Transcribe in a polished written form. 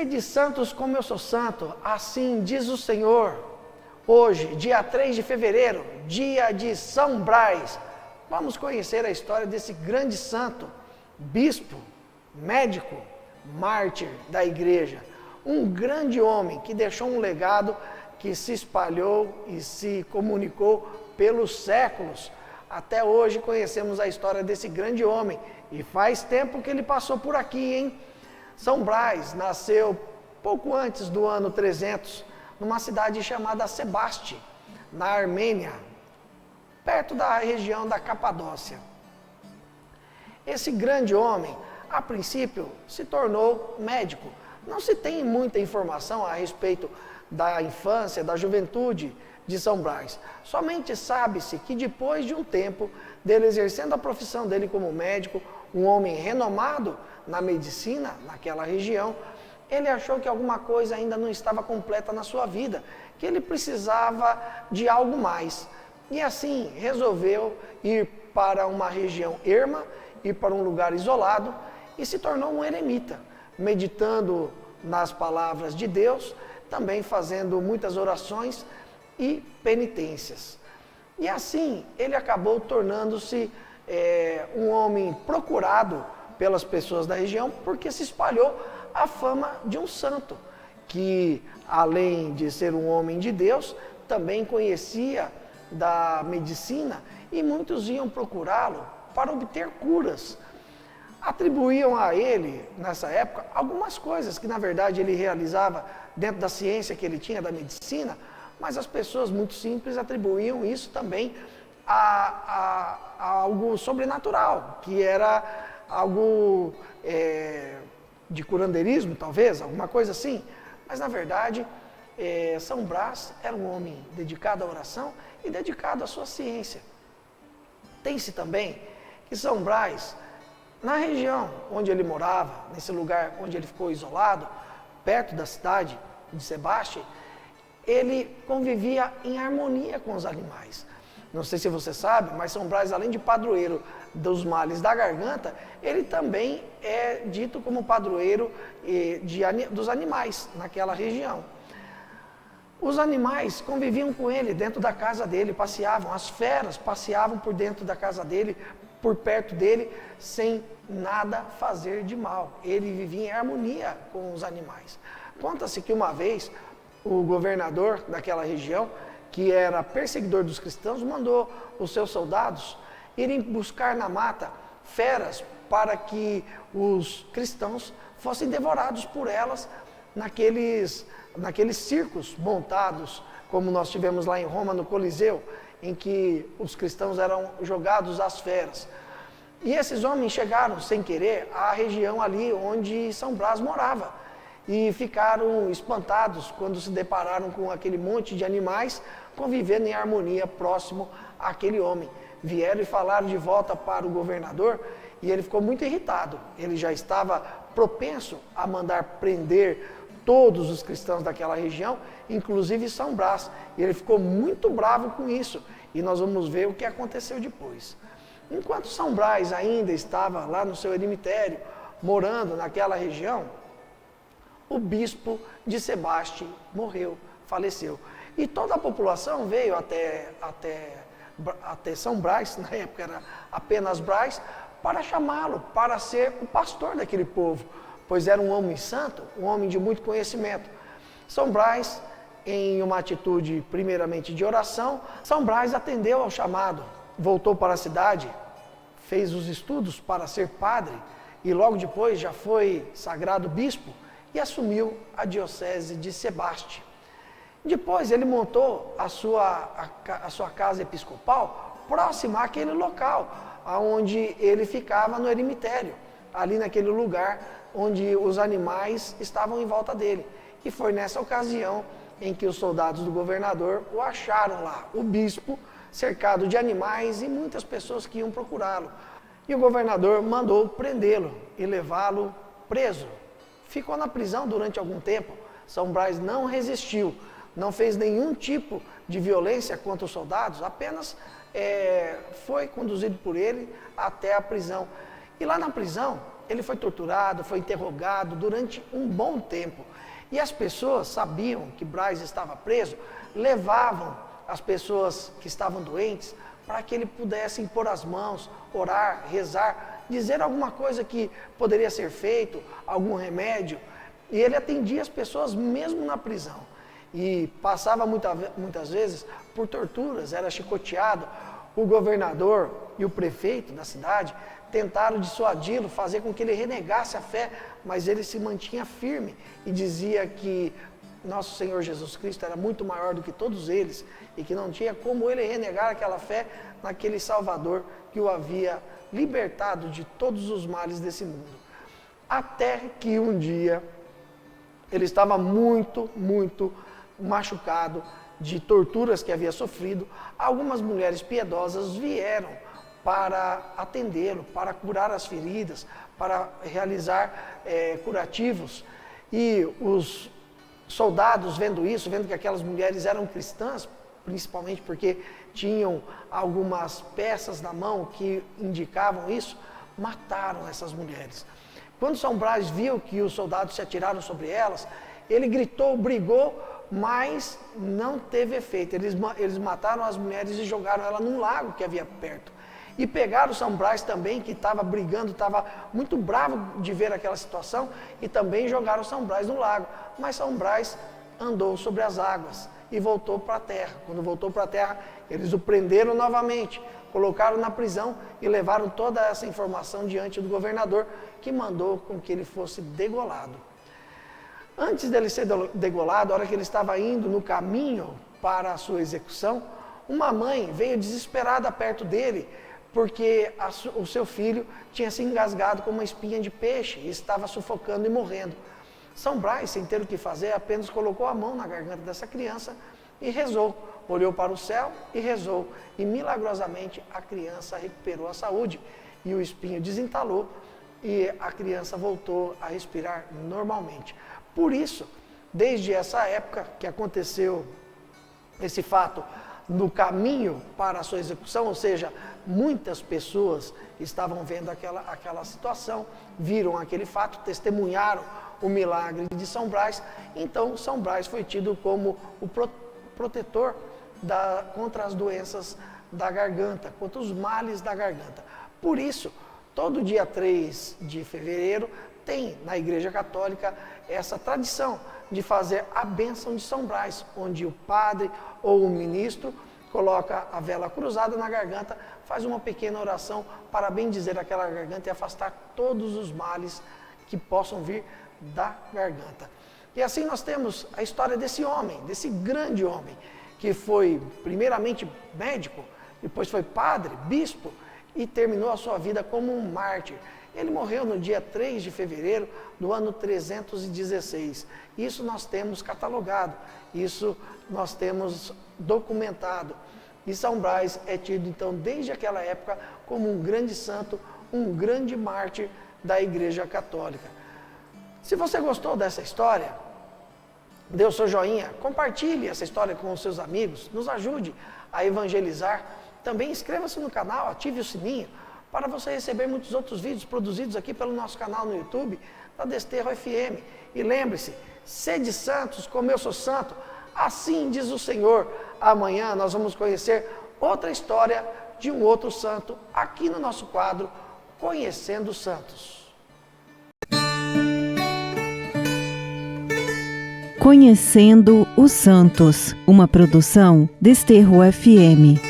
Sede santos como eu sou santo, assim diz o Senhor. Hoje, dia 3 de fevereiro, dia de São Brás, vamos conhecer a história desse grande santo, bispo, médico, mártir da igreja. Um grande homem que deixou um legado que se espalhou e se comunicou pelos séculos. Até hoje conhecemos a história desse grande homem. E faz tempo que ele passou por aqui, hein? São Brás nasceu pouco antes do ano 300, numa cidade chamada Sebaste, na Armênia, perto da região da Capadócia. Esse grande homem, a princípio, se tornou médico. Não se tem muita informação a respeito da infância, da juventude de São Brás. Somente sabe-se que depois de um tempo dele exercendo a profissão dele como médico, um homem renomado na medicina, naquela região, ele achou que alguma coisa ainda não estava completa na sua vida, que ele precisava de algo mais. E assim resolveu ir para uma região erma, ir para um lugar isolado e se tornou um eremita, meditando nas palavras de Deus, também fazendo muitas orações e penitências. E assim ele acabou tornando-se um homem procurado pelas pessoas da região, porque se espalhou a fama de um santo, que além de ser um homem de Deus, também conhecia da medicina e muitos iam procurá-lo para obter curas. Atribuíam a ele, nessa época, algumas coisas que na verdade ele realizava dentro da ciência que ele tinha da medicina, mas as pessoas muito simples atribuíam isso também a algo sobrenatural, que era algo de curandeirismo, talvez, alguma coisa assim. Mas, na verdade, São Brás era um homem dedicado à oração e dedicado à sua ciência. Tem-se também que São Brás, na região onde ele morava, nesse lugar onde ele ficou isolado, perto da cidade de Sebaste, ele convivia em harmonia com os animais. Não sei se você sabe, mas São Brás, além de padroeiro dos males da garganta, ele também é dito como padroeiro dos animais naquela região. Os animais conviviam com ele dentro da casa dele, passeavam, as feras passeavam por dentro da casa dele, por perto dele, sem nada fazer de mal. Ele vivia em harmonia com os animais. Conta-se que uma vez o governador daquela região, que era perseguidor dos cristãos, mandou os seus soldados irem buscar na mata feras para que os cristãos fossem devorados por elas naqueles circos montados, como nós tivemos lá em Roma, no Coliseu, em que os cristãos eram jogados às feras. E esses homens chegaram, sem querer, à região ali onde São Brás morava. E ficaram espantados quando se depararam com aquele monte de animais convivendo em harmonia próximo àquele homem. Vieram e falaram de volta para o governador e ele ficou muito irritado. Ele já estava propenso a mandar prender todos os cristãos daquela região, inclusive São Brás. E ele ficou muito bravo com isso. E nós vamos ver o que aconteceu depois. Enquanto São Brás ainda estava lá no seu eremitério, morando naquela região, o bispo de Sebaste morreu, faleceu. E toda a população veio até São Brás, na época era apenas Brás, para chamá-lo, para ser o pastor daquele povo, pois era um homem santo, um homem de muito conhecimento. São Brás, em uma atitude primeiramente de oração, São Brás atendeu ao chamado, voltou para a cidade, fez os estudos para ser padre e logo depois já foi sagrado bispo e assumiu a diocese de Sebaste. Depois ele montou a sua casa episcopal próxima àquele local, onde ele ficava no eremitério, ali naquele lugar onde os animais estavam em volta dele. E foi nessa ocasião em que os soldados do governador o acharam lá, o bispo, cercado de animais e muitas pessoas que iam procurá-lo. E o governador mandou prendê-lo e levá-lo preso. Ficou na prisão durante algum tempo. São Brás não resistiu, não fez nenhum tipo de violência contra os soldados, apenas foi conduzido por ele até a prisão. E lá na prisão, ele foi torturado, foi interrogado durante um bom tempo. E as pessoas sabiam que Braz estava preso, levavam as pessoas que estavam doentes para que ele pudesse impor as mãos, orar, rezar, dizer alguma coisa que poderia ser feito, algum remédio. E ele atendia as pessoas mesmo na prisão. E passava muitas vezes por torturas, era chicoteado. O governador e o prefeito da cidade tentaram dissuadi-lo, fazer com que ele renegasse a fé, mas ele se mantinha firme e dizia que nosso Senhor Jesus Cristo era muito maior do que todos eles e que não tinha como ele renegar aquela fé naquele Salvador que o havia libertado de todos os males desse mundo. Até que um dia ele estava muito machucado de torturas que havia sofrido. Algumas mulheres piedosas vieram para atendê-lo, para curar as feridas, para realizar curativos. E os soldados, vendo isso, vendo que aquelas mulheres eram cristãs, principalmente porque tinham algumas peças na mão que indicavam isso, mataram essas mulheres. Quando São Brás viu que os soldados se atiraram sobre elas, ele gritou, brigou, mas não teve efeito. Eles mataram as mulheres e jogaram ela num lago que havia perto. E pegaram São Brás também, que estava brigando, estava muito bravo de ver aquela situação, e também jogaram São Brás no lago. Mas São Brás andou sobre as águas e voltou para a terra. Quando voltou para a terra, eles o prenderam novamente, colocaram na prisão e levaram toda essa informação diante do governador, que mandou com que ele fosse degolado. Antes dele ser degolado, a hora que ele estava indo no caminho para a sua execução, uma mãe veio desesperada perto dele, porque o seu filho tinha se engasgado com uma espinha de peixe e estava sufocando e morrendo. São Brás, sem ter o que fazer, apenas colocou a mão na garganta dessa criança e rezou. Olhou para o céu e rezou. E milagrosamente a criança recuperou a saúde e o espinho desentalou e a criança voltou a respirar normalmente. Por isso, desde essa época que aconteceu esse fato no caminho para a sua execução, ou seja, muitas pessoas estavam vendo aquela situação, viram aquele fato, testemunharam o milagre de São Brás. Então, São Brás foi tido como o protetor contra as doenças da garganta, contra os males da garganta. Por isso, todo dia 3 de fevereiro, tem na Igreja Católica essa tradição de fazer a bênção de São Brás, onde o padre ou o ministro coloca a vela cruzada na garganta, faz uma pequena oração para bendizer aquela garganta e afastar todos os males que possam vir da garganta. E assim nós temos a história desse homem, desse grande homem, que foi primeiramente médico, depois foi padre, bispo e terminou a sua vida como um mártir. Ele morreu no dia 3 de fevereiro do ano 316. Isso nós temos catalogado, isso nós temos documentado. E São Brás é tido, então, desde aquela época, como um grande santo, um grande mártir da Igreja Católica. Se você gostou dessa história, dê o seu joinha, compartilhe essa história com os seus amigos, nos ajude a evangelizar. Também inscreva-se no canal, ative o sininho, para você receber muitos outros vídeos produzidos aqui pelo nosso canal no YouTube, da Desterro FM. E lembre-se, sede santos como eu sou santo, assim diz o Senhor. Amanhã nós vamos conhecer outra história de um outro santo, aqui no nosso quadro, Conhecendo os Santos. Conhecendo os Santos, uma produção Desterro FM.